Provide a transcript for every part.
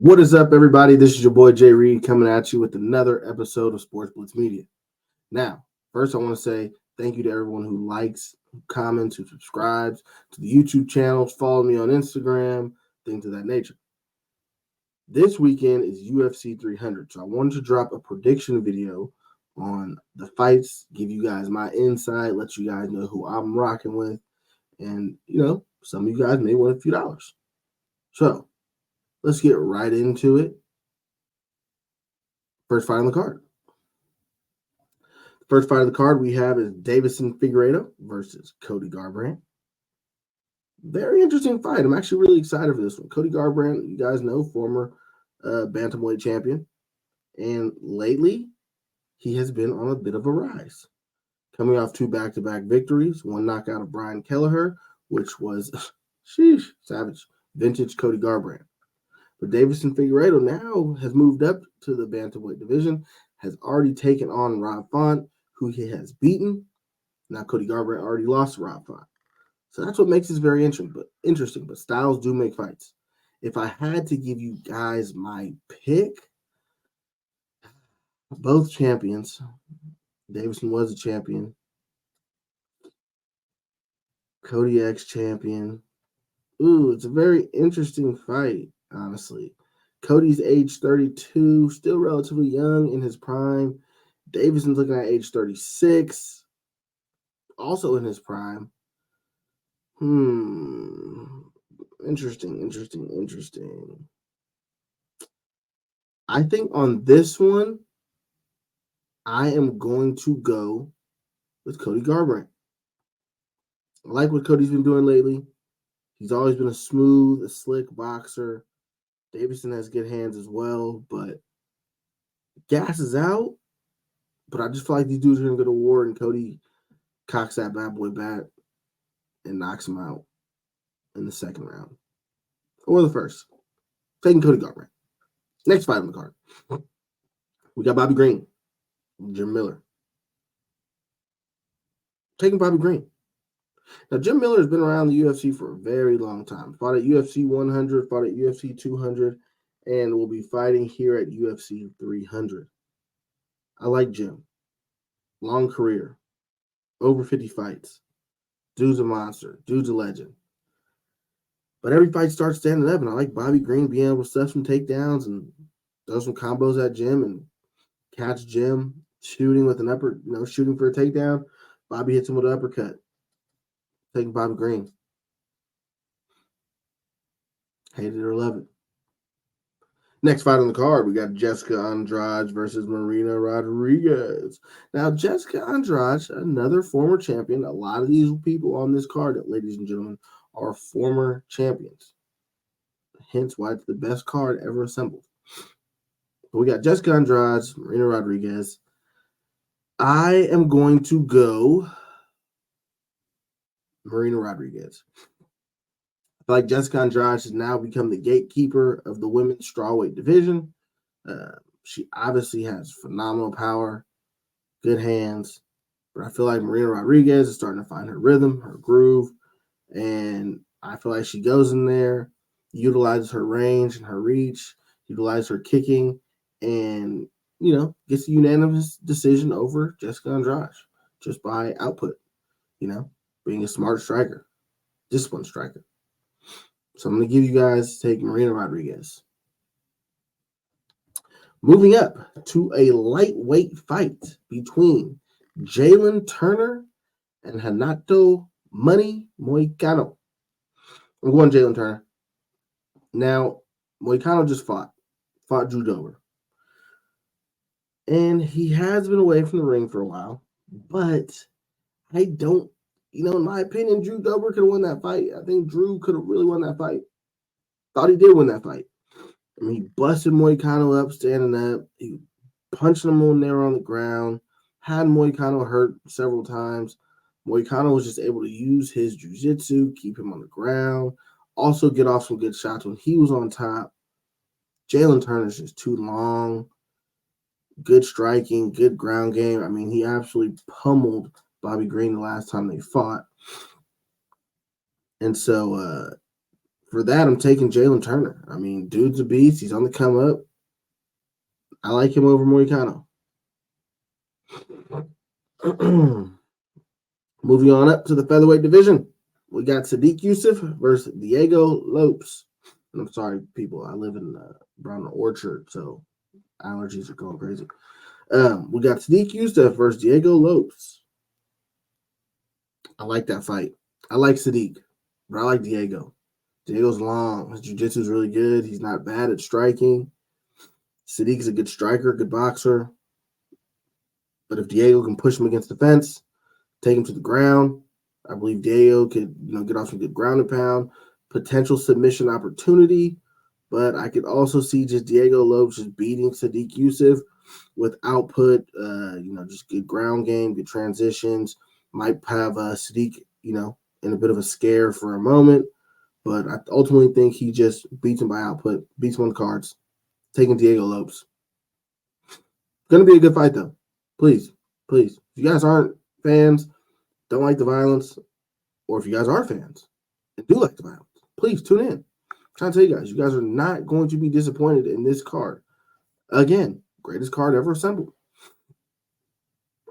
What is up, everybody? This is your boy Jay Reed coming at you with another episode of Sports Blitz Media. Now, first, I want to say thank you to everyone who likes, who comments, who subscribes to the YouTube channels, follow me on Instagram, things of that nature. This weekend is UFC 300, so I wanted to drop a prediction video on the fights, give you guys my insight, let you guys know who I'm rocking with, and, some of you guys may win a few dollars. So, let's get right into it. First fight on the card. The first fight of the card we have is Deiveson Figueiredo versus Cody Garbrandt. Very interesting fight. I'm actually really excited for this one. Cody Garbrandt, you guys know, former bantamweight champion. And lately, he has been on a bit of a rise. Coming off two back-to-back victories, one knockout of Brian Kelleher, which was, savage, vintage Cody Garbrandt. But Deiveson Figueiredo now has moved up to the bantamweight division, has already taken on Rob Font, who he has beaten. Now Cody Garbrandt already lost to Rob Font. So that's what makes this very interesting. But styles do make fights. If I had to give you guys my pick, both champions. Deiveson was a champion. Cody ex-champion. Ooh, it's a very interesting fight, honestly. Cody's age 32, still relatively young in his prime. Deiveson's looking at age 36, also in his prime. Interesting. I think on this one, I am going to go with Cody Garbrandt. I like what Cody's been doing lately. He's always been a smooth, a slick boxer. Deiveson has good hands as well, but gas is out. But I just feel like these dudes are going to go to war, and Cody cocks that bad boy bat and knocks him out in the second round. Or the first. Taking Cody Garbrandt. Next fight on the card. We got Bobby Green, Jim Miller. Taking Bobby Green. Now, Jim Miller has been around the UFC for a very long time. Fought at UFC 100, fought at UFC 200, and will be fighting here at UFC 300. I like Jim. Long career. Over 50 fights. Dude's a monster. Dude's a legend. But every fight starts standing up, and I like Bobby Green being able to stuff some takedowns and throw some combos at Jim and catch Jim shooting with an shooting for a takedown. Bobby hits him with an uppercut. Taking Bobby Green. Hate it or love it. Next fight on the card, we got Jessica Andrade versus Marina Rodriguez. Now, Jessica Andrade, another former champion. A lot of these people on this card, ladies and gentlemen, are former champions. Hence why it's the best card ever assembled. But we got Jessica Andrade, Marina Rodriguez. I am going to go Marina Rodriguez. I feel like Jessica Andrade has now become the gatekeeper of the women's strawweight division. She obviously has phenomenal power, good hands, but I feel like Marina Rodriguez is starting to find her rhythm, her groove, and I feel like she goes in there, utilizes her range and her reach, utilizes her kicking, and, gets a unanimous decision over Jessica Andrade just by output, being a smart striker, disciplined striker. So I'm going to give you guys take Marina Rodriguez. Moving up to a lightweight fight between Jalen Turner and Renato Money Moicano. I'm going Jalen Turner. Now, Moicano just fought Drew Dober. And he has been away from the ring for a while, but I don't, in my opinion, Drew Dober could have won that fight. I think Drew could have really won that fight. Thought he did win that fight. I mean, he busted Moicano up, standing up. He punched him on there on the ground. Had Moicano hurt several times. Moicano was just able to use his jiu-jitsu, keep him on the ground, also get off some good shots when he was on top. Jalen Turner's just too long. Good striking, good ground game. I mean, he absolutely pummeled Bobby Green the last time they fought. And so For that, I'm taking Jalen Turner. I mean, dude's a beast. He's on the come up. I like him over Moicano. Moving on up to the featherweight division, we got Sadiq Yusuf versus Diego Lopes. And I'm sorry, people. I live in Brown Orchard, so allergies are going crazy. We got Sadiq Yusuf versus Diego Lopes. I like that fight. I like Sadiq, but I like Diego. Diego's long. His jiu-jitsu is really good. He's not bad at striking. Sadiq's a good striker, good boxer. But if Diego can push him against the fence, take him to the ground, I believe Diego could, get off some good ground and pound, potential submission opportunity. But I could also see just Diego Lopes just beating Sadiq Yusuf with output, just good ground game, good transitions. Might have Sadiq, in a bit of a scare for a moment. But I ultimately think he just beats him by output, beats him on the cards, taking Diego Lopes. Going to be a good fight, though. Please. If you guys aren't fans, don't like the violence, or if you guys are fans and do like the violence, please tune in. I'm trying to tell you guys are not going to be disappointed in this card. Again, greatest card ever assembled.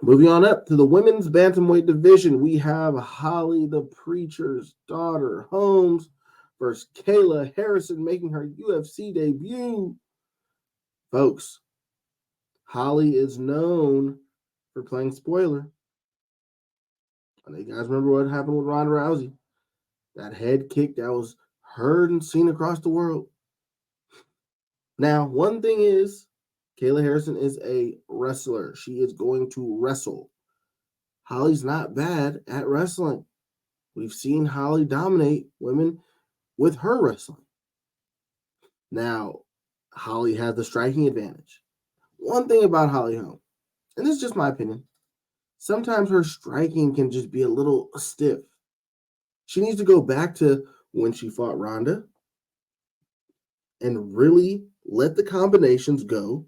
Moving on up to the women's bantamweight division, we have Holly the Preacher's daughter Holmes versus Kayla Harrison making her UFC debut. Folks, Holly is known for playing spoiler. And you guys remember what happened with Ronda Rousey? That head kick that was heard and seen across the world. Now, one thing is, Kayla Harrison is a wrestler. She is going to wrestle. Holly's not bad at wrestling. We've seen Holly dominate women with her wrestling. Now, Holly has the striking advantage. One thing about Holly Holm, and this is just my opinion, sometimes her striking can just be a little stiff. She needs to go back to when she fought Ronda and really let the combinations go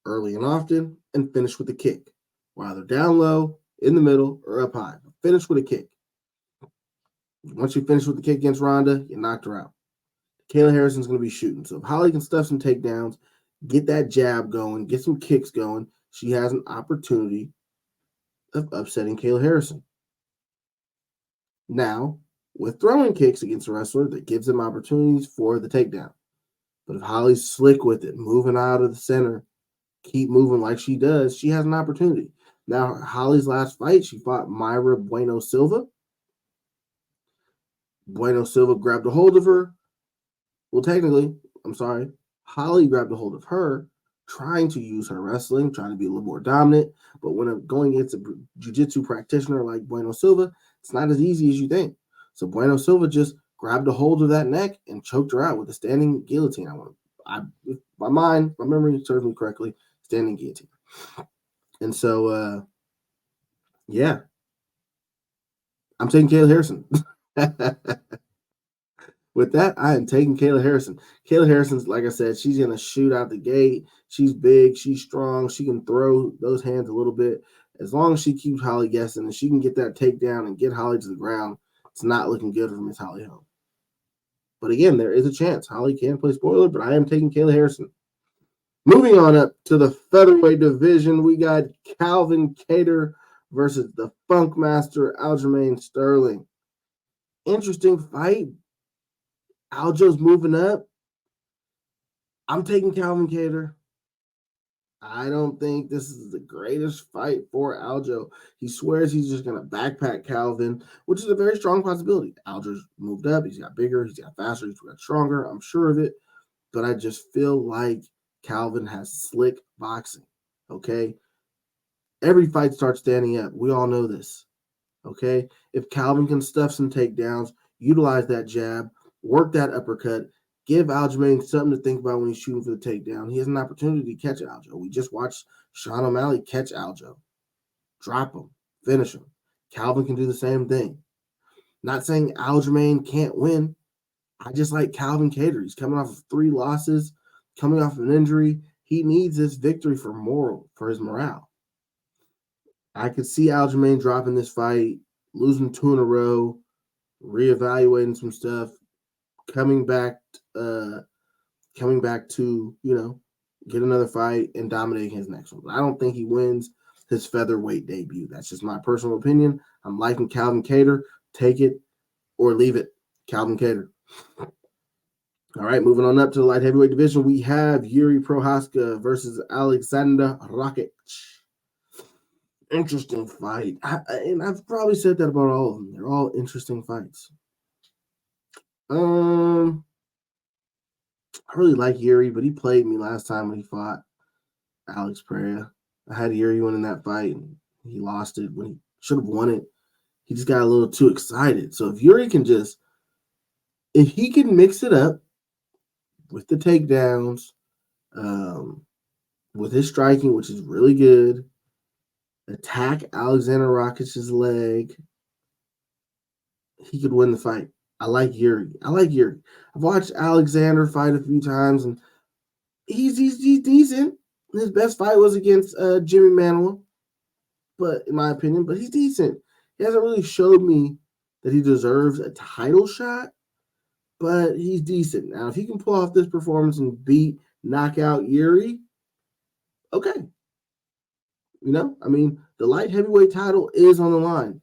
early and often and finish with a kick. Whether down low, in the middle, or up high. Finish with a kick. Once you finish with the kick against Ronda, you knocked her out. Kayla Harrison's going to be shooting. So if Holly can stuff some takedowns, get that jab going, get some kicks going, she has an opportunity of upsetting Kayla Harrison. Now, with throwing kicks against a wrestler, that gives them opportunities for the takedown. But if Holly's slick with it, moving out of the center, keep moving like she does, she has an opportunity. Now, Holly's last fight, she fought Mayra Bueno Silva. Bueno Silva grabbed a hold of her. Well, technically, Holly grabbed a hold of her, trying to use her wrestling, trying to be a little more dominant. But when going against a jiu-jitsu practitioner like Bueno Silva, it's not as easy as you think. So Bueno Silva just grabbed a hold of that neck and choked her out with a standing guillotine. My memory serves me correctly, standing guillotine. And so, I'm taking Kayla Harrison. With that, I am taking Kayla Harrison. Kayla Harrison's, like I said, she's going to shoot out the gate. She's big. She's strong. She can throw those hands a little bit. As long as she keeps Holly guessing and she can get that takedown and get Holly to the ground, it's not looking good for Miss Holly Holm. But again, there is a chance Holly can play spoiler, but I am taking Kayla Harrison. Moving on up to the featherweight division, we got Calvin Kattar versus the Funk Master Aljamain Sterling. Interesting fight. Aljo's moving up. I'm taking Calvin Kattar. I don't think this is the greatest fight for Aljo. He swears he's just going to backpack Calvin, which is a very strong possibility. Aljo's moved up. He's got bigger. He's got faster. He's got stronger. I'm sure of it. But I just feel like Calvin has slick boxing. Okay? Every fight starts standing up. We all know this. Okay? If Calvin can stuff some takedowns, utilize that jab, work that uppercut, give Aljamain something to think about when he's shooting for the takedown. He has an opportunity to catch Aljo. We just watched Sean O'Malley catch Aljo. Drop him. Finish him. Calvin can do the same thing. Not saying Aljamain can't win. I just like Calvin Kattar. He's coming off of 3 losses, coming off of an injury. He needs this victory for his morale. I could see Aljamain dropping this fight, losing 2 in a row, reevaluating some stuff, coming back to, get another fight and dominating his next one. But I don't think he wins his featherweight debut. That's just my personal opinion. I'm liking Calvin Kattar. Take it or leave it. Calvin Kattar. All right, moving on up to the light heavyweight division, we have Yuri Prohaska versus Alexander Rakic. Interesting fight. And I've probably said that about all of them. They're all interesting fights. I really like Yuri, but he played me last time when he fought Alex Pereira. I had Yuri winning that fight, and he lost it when he should have won it. He just got a little too excited. So if Yuri can if he can mix it up with the takedowns, with his striking, which is really good, attack Alexander Rakic's leg, he could win the fight. I like Yuri. I've watched Alexander fight a few times, and he's decent. His best fight was against Jimmy Manuel, but in my opinion, but he's decent. He hasn't really showed me that he deserves a title shot, but he's decent. Now, if he can pull off this performance and knock out Yuri, okay. The light heavyweight title is on the line.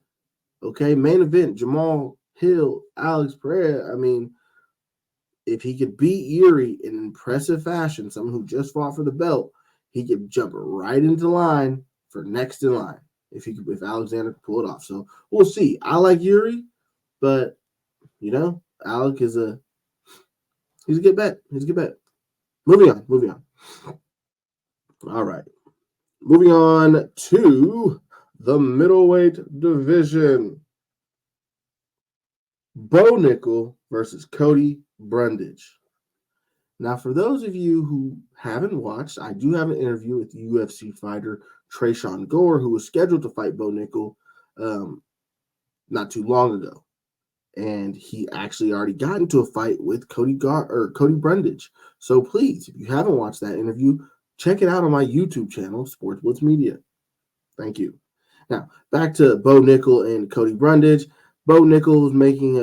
Okay, main event, Jamal Hill, Alex Pereira. If he could beat Yuri in impressive fashion, someone who just fought for the belt, he could jump right into line for next in line if Alexander could pull it off. So we'll see. I like Yuri, but Alec he's a good bet. Moving on. All right. Moving on to the middleweight division. Bo Nickel versus Cody Brundage. Now, for those of you who haven't watched, I do have an interview with UFC fighter Trayshawn Gore, who was scheduled to fight Bo Nickel not too long ago. And he actually already got into a fight with Cody Brundage. So please, if you haven't watched that interview, check it out on my YouTube channel, Sports Blitz Media. Thank you. Now, back to Bo Nickel and Cody Brundage. Bo Nickel is making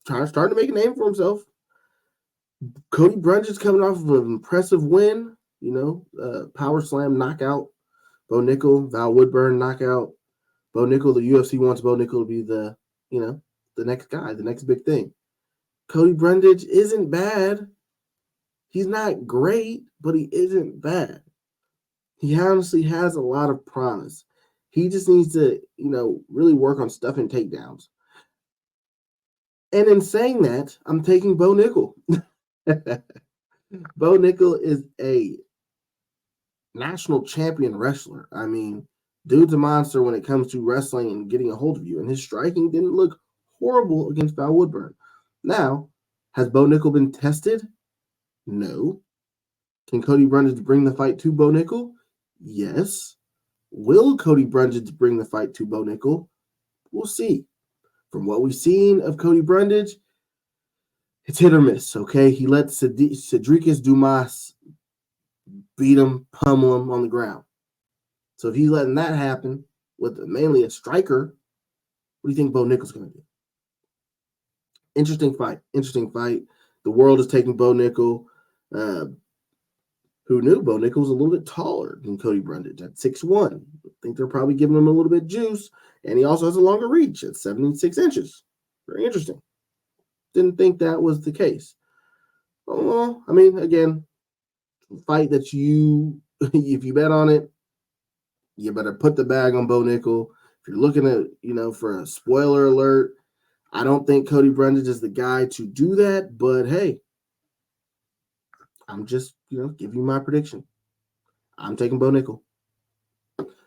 starting to make a name for himself. Cody Brundage is coming off of an impressive win, power slam knockout. Bo Nickel, Val Woodburn knockout. Bo Nickel, the UFC wants Bo Nickel to be the next guy, the next big thing. Cody Brundage isn't bad. He's not great, but he isn't bad. He honestly has a lot of promise. He just needs to, really work on stuffing takedowns. And in saying that, I'm taking Bo Nickel. Bo Nickel is a national champion wrestler. Dude's a monster when it comes to wrestling and getting a hold of you. And his striking didn't look horrible against Val Woodburn. Now, has Bo Nickel been tested? No. Can Cody Brundage bring the fight to Bo Nickel? Yes. Will Cody Brundage bring the fight to Bo Nickel? We'll see. From what we've seen of Cody Brundage, it's hit or miss, okay? He let Cedricus Dumas beat him, pummel him on the ground. So if he's letting that happen with mainly a striker, what do you think Bo Nickel's going to do? Interesting fight. The world is taking Bo Nickel. Who knew Bo Nickel was a little bit taller than Cody Brundage at 6'1". I think they're probably giving him a little bit of juice. And he also has a longer reach at 76 inches. Very interesting. Didn't think that was the case. Well, again, fight that if you bet on it, you better put the bag on Bo Nickel. If you're looking at, for a spoiler alert, I don't think Cody Brundage is the guy to do that. But hey, I'm just, giving you my prediction. I'm taking Bo Nickel.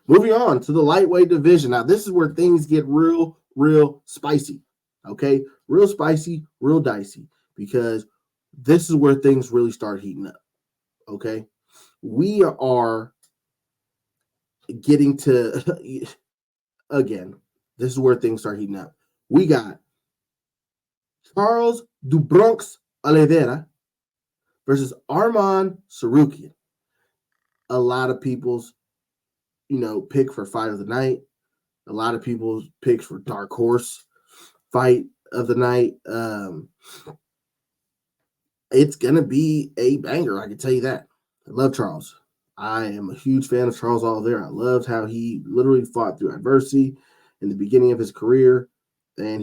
Moving on to the lightweight division. Now, this is where things get real spicy. Okay? Real spicy, real dicey. Because this is where things really start heating up. Okay? We are getting to, again, this is where things start heating up. We got Charles Du Bronx Oliveira versus Arman Sarukian. A lot of people's, pick for fight of the night. A lot of people's picks for dark horse. fight of the night. It's going to be a banger, I can tell you that. I love Charles. I am a huge fan of Charles Oliveira. I loved how he literally fought through adversity in the beginning of his career, and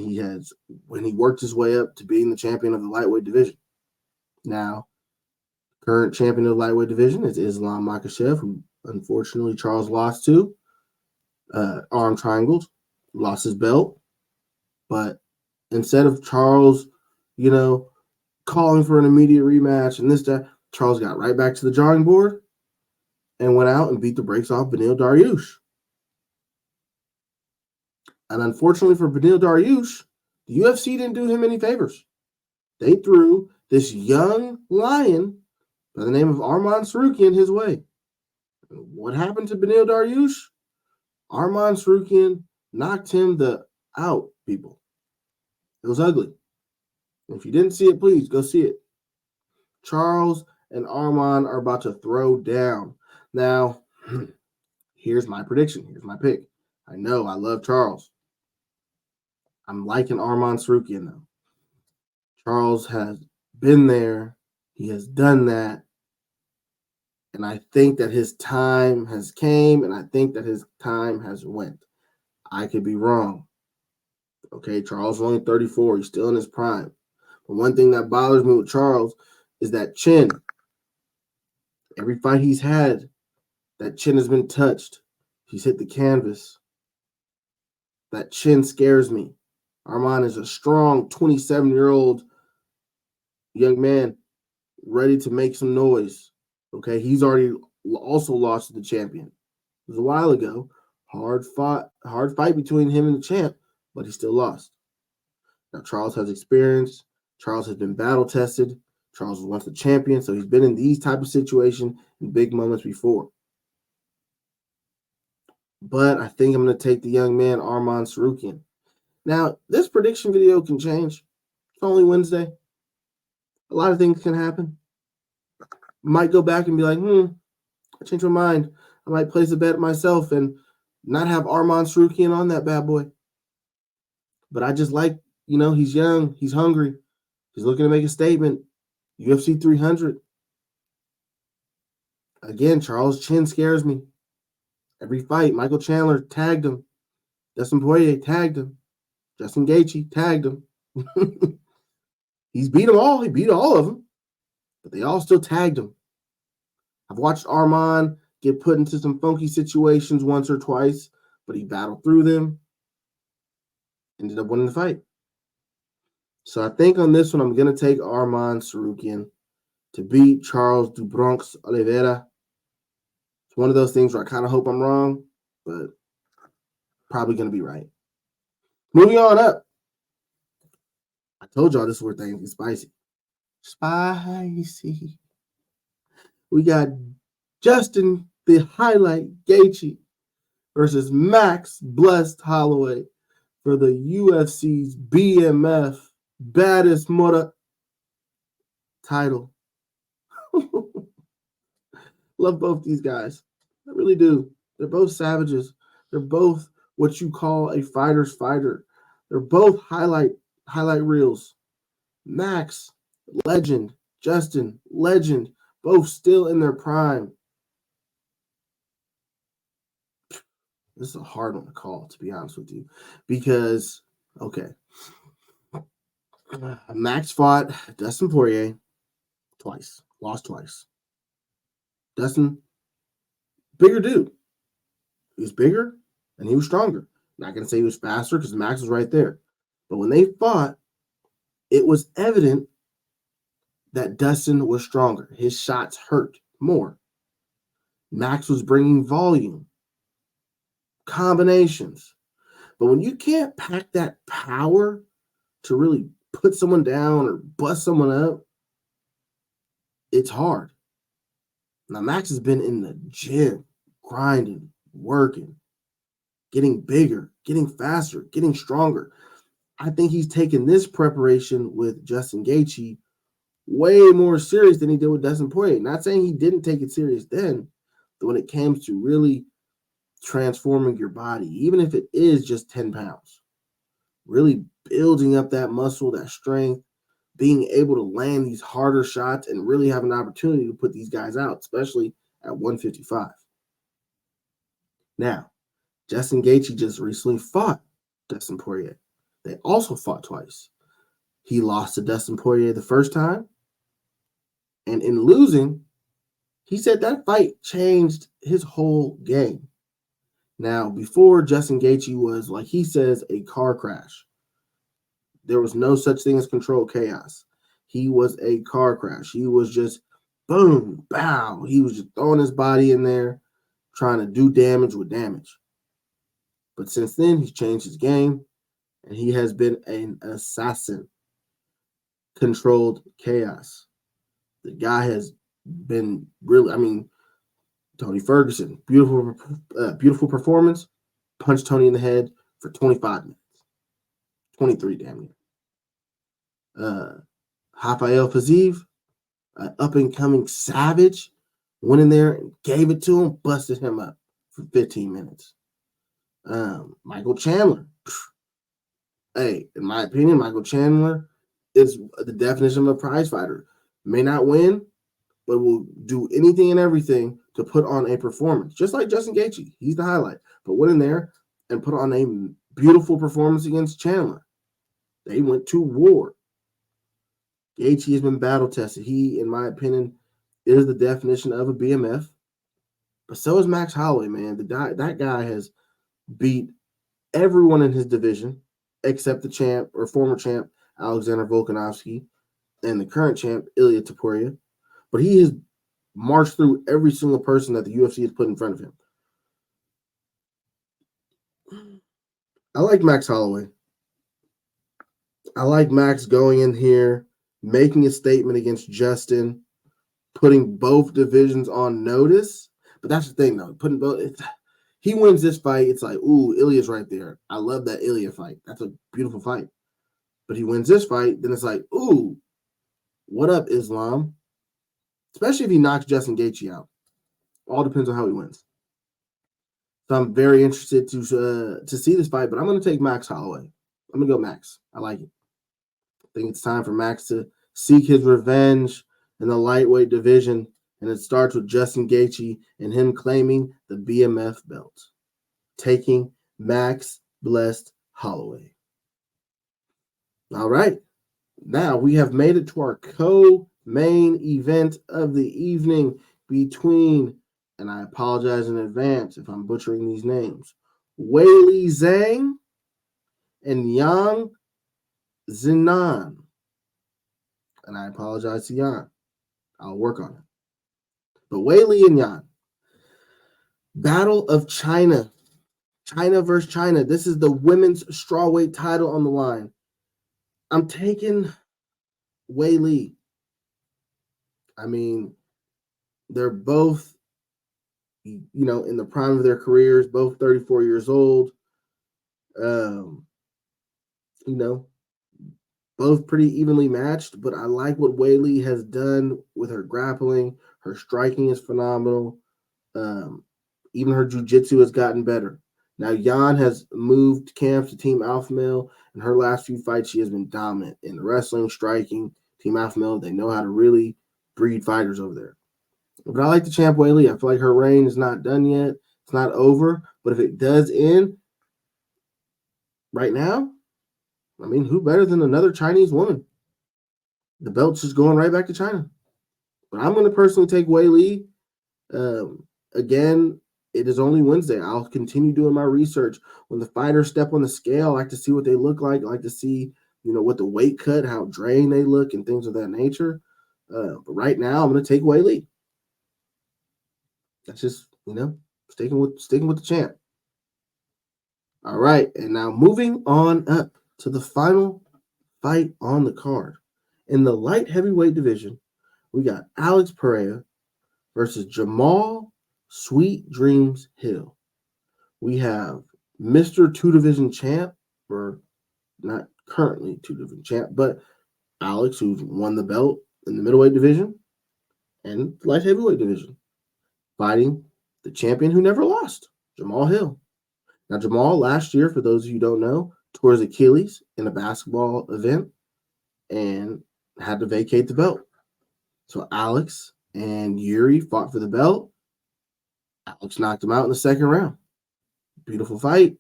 when he worked his way up to being the champion of the lightweight division. Now, current champion of the lightweight division is Islam Makhachev, who unfortunately Charles lost to. Arm triangles, lost his belt. But instead of Charles, calling for an immediate rematch and that, Charles got right back to the drawing board and went out and beat the brakes off Beneil Dariush. And unfortunately for Beneil Dariush, the UFC didn't do him any favors. They threw this young lion by the name of Arman Tsarukyan his way. And what happened to Beneil Dariush? Arman Tsarukyan knocked him out, people. It was ugly. If you didn't see it, please go see it. Charles and Arman are about to throw down. Now, here's my prediction. Here's my pick. I know I love Charles. I'm liking Arman Tsarukyan, though. Charles has been there. He has done that. And I think that his time has came, and I think that his time has went. I could be wrong. Okay, Charles is only 34. He's still in his prime. But one thing that bothers me with Charles is that chin. Every fight he's had, that chin has been touched. He's hit the canvas. That chin scares me. Arman is a strong 27-year-old young man ready to make some noise. Okay, he's already also lost to the champion. It was a while ago. Hard fight between him and the champ, but he still lost. Now, Charles has experience. Charles has been battle-tested. Charles was once the champion, so he's been in these type of situations in big moments before. But I think I'm going to take the young man, Arman Tsarukyan. Now, this prediction video can change. It's only Wednesday. A lot of things can happen. I might go back and be like, I changed my mind. I might place a bet myself and not have Arman Tsarukyan on that bad boy. But I just like, he's young. He's hungry. He's looking to make a statement. UFC 300. Again, Charles' chin scares me. Every fight, Michael Chandler tagged him. Dustin Poirier tagged him. Justin Gaethje tagged him. He's beat them all. He beat all of them. But they all still tagged him. I've watched Arman get put into some funky situations once or twice, but he battled through them. Ended up winning the fight. So I think on this one, I'm going to take Arman Tsarukyan to beat Charles do Bronx Oliveira. It's one of those things where I kind of hope I'm wrong, but probably going to be right. Moving on up. I told y'all this is where things get spicy. Spicy. We got Justin, the highlight Gaethje versus Max Blessed Holloway for the UFC's BMF Baddest Mother title. Love both these guys. I really do. They're both savages. They're both what you call a fighter's fighter. They're both highlight reels. Max, legend. Justin, legend. Both still in their prime. This is a hard one to call, to be honest with you. Because, okay. Max fought Dustin Poirier twice. Lost twice. Dustin, bigger dude. He was bigger and he was stronger. Not going to say he was faster because Max was right there. But when they fought, it was evident that Dustin was stronger. His shots hurt more. Max was bringing volume, combinations. But when you can't pack that power to really put someone down or bust someone up, it's hard. Now, Max has been in the gym, grinding, working, getting bigger, getting faster, getting stronger. I think he's taken this preparation with Justin Gaethje way more serious than he did with Dustin Poirier. Not saying he didn't take it serious then, but when it comes to really transforming your body, even if it is just 10 pounds, really building up that muscle, that strength, being able to land these harder shots and really have an opportunity to put these guys out, especially at 155. Now, Justin Gaethje just recently fought Dustin Poirier. They also fought twice. He lost to Dustin Poirier the first time, and in losing, he said that fight changed his whole game. Now, before, Justin Gaethje was, like he says, a car crash. There was no such thing as controlled chaos. He was a car crash. He was just boom, bow. He was just throwing his body in there, trying to do damage with damage. But since then, he's changed his game, and he has been an assassin. Controlled chaos. The guy has been really, Tony Ferguson, beautiful performance, punched Tony in the head for 25 minutes. 23 damn near. Rafael Fiziev, an up-and-coming savage, went in there and gave it to him, busted him up for 15 minutes. Michael Chandler. Hey, in my opinion, Michael Chandler is the definition of a prize fighter. May not win, but will do anything and everything to put on a performance. Just like Justin Gaethje. He's the highlight. But went in there and put on a beautiful performance against Chandler. They went to war. Gaethje has been battle tested. He, in my opinion, is the definition of a BMF. But so is Max Holloway, man. That guy has beat everyone in his division except the champ or former champ, Alexander Volkanovski, and the current champ, Ilia Topuria. But he has marched through every single person that the UFC has put in front of him. I like Max Holloway. I like Max going in here, making a statement against Justin, putting both divisions on notice. But that's the thing, though. He wins this fight, it's like, ooh, Ilya's right there. I love that Ilya fight. That's a beautiful fight. But he wins this fight, then it's like, ooh, what up, Islam? Especially if he knocks Justin Gaethje out. All depends on how he wins. So I'm very interested to see this fight, but I'm going to take Max Holloway. I'm going to go Max. I like it. I think it's time for Max to seek his revenge in the lightweight division, and it starts with Justin Gaethje and him claiming the BMF belt, taking Max Blessed Holloway. All right. Now we have made it to our co-main event of the evening between, and I apologize in advance if I'm butchering these names, Weili Zhang and Yan Xinan. And I apologize to Yan. I'll work on it. But Weili and Yan. Battle of China. China versus China. This is the women's strawweight title on the line. I'm taking Weili. They're both, in the prime of their careers, both 34 years old. Both pretty evenly matched, but I like what Weili has done with her grappling. Her striking is phenomenal. Even her jiu-jitsu has gotten better. Now, Yan has moved camps to Team Alpha Male. In her last few fights, she has been dominant in wrestling, striking. Team Alpha Male, they know how to really breed fighters over there. But I like the champ Weili. I feel like her reign is not done yet. It's not over. But if it does end right now, who better than another Chinese woman? The belt's just going right back to China. But I'm going to personally take Weili. Again, it is only Wednesday. I'll continue doing my research. When the fighters step on the scale, I like to see what they look like. I like to see, what the weight cut, how drained they look, and things of that nature. But right now, I'm going to take Weili. That's just, sticking with the champ. All right, and now moving on up to the final fight on the card. In the light heavyweight division, we got Alex Pereira versus Jamal Sweet Dreams Hill. We have Mr. Two-Division champ, or not currently Two-Division champ, but Alex, who's won the belt in the middleweight division and light heavyweight division, fighting the champion who never lost, Jamal Hill. Now, Jamal, last year, for those of you who don't know, tore his Achilles in a basketball event and had to vacate the belt. So Alex and Yuri fought for the belt. Alex knocked him out in the second round. Beautiful fight.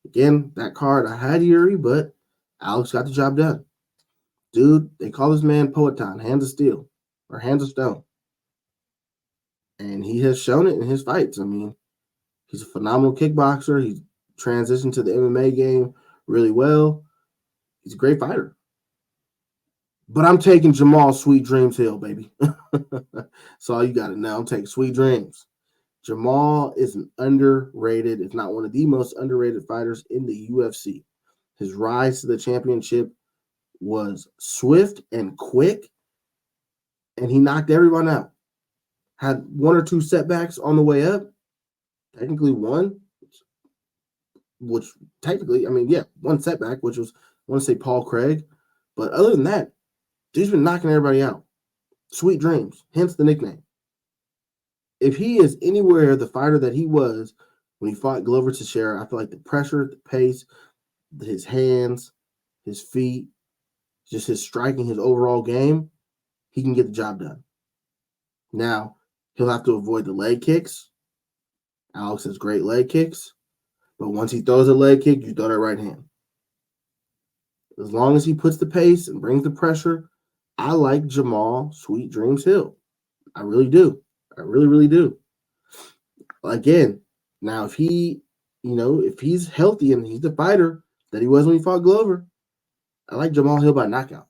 Again, that card, I had Yuri, but Alex got the job done. Dude, they call this man Poetan, hands of steel, or hands of stone. And he has shown it in his fights. I mean, he's a phenomenal kickboxer. He's transitioned to the MMA game really well. He's a great fighter. But I'm taking Jamal Sweet Dreams Hill, baby. That's all you got to know. I'm taking Sweet Dreams. Jamal is an underrated, if not one of the most underrated fighters in the UFC. His rise to the championship was swift and quick, and he knocked everyone out. Had one or two setbacks on the way up. Technically one, which technically, I mean, yeah, one setback, which was, I want to say Paul Craig. But other than that, dude's been knocking everybody out. Sweet Dreams, hence the nickname. If he is anywhere the fighter that he was when he fought Glover Teixeira, I feel like the pressure, the pace, his hands, his feet, just his striking, his overall game, he can get the job done. Now, he'll have to avoid the leg kicks. Alex has great leg kicks, but once he throws a leg kick, you throw that right hand. As long as he puts the pace and brings the pressure, I like Jamal Sweet Dreams Hill. I really do. I really, really do. Again, now if he, if he's healthy and he's the fighter that he was when he fought Glover, I like Jamal Hill by knockout.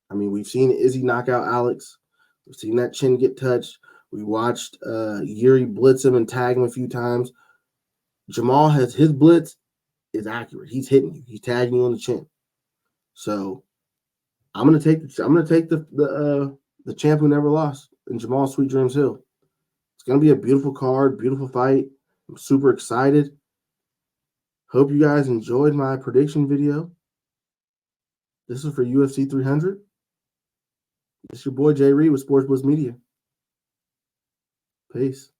I mean, we've seen Izzy knock out Alex. We've seen that chin get touched. We watched Yuri blitz him and tag him a few times. Jamal has his blitz is accurate. He's hitting you. He's tagging you on the chin. So I'm gonna take the champ who never lost in Jamal Sweet Dreams Hill. It's gonna be a beautiful card, beautiful fight. I'm super excited. Hope you guys enjoyed my prediction video. This is for UFC 300. It's your boy Jay Reed with Sports Blitz Media. Peace.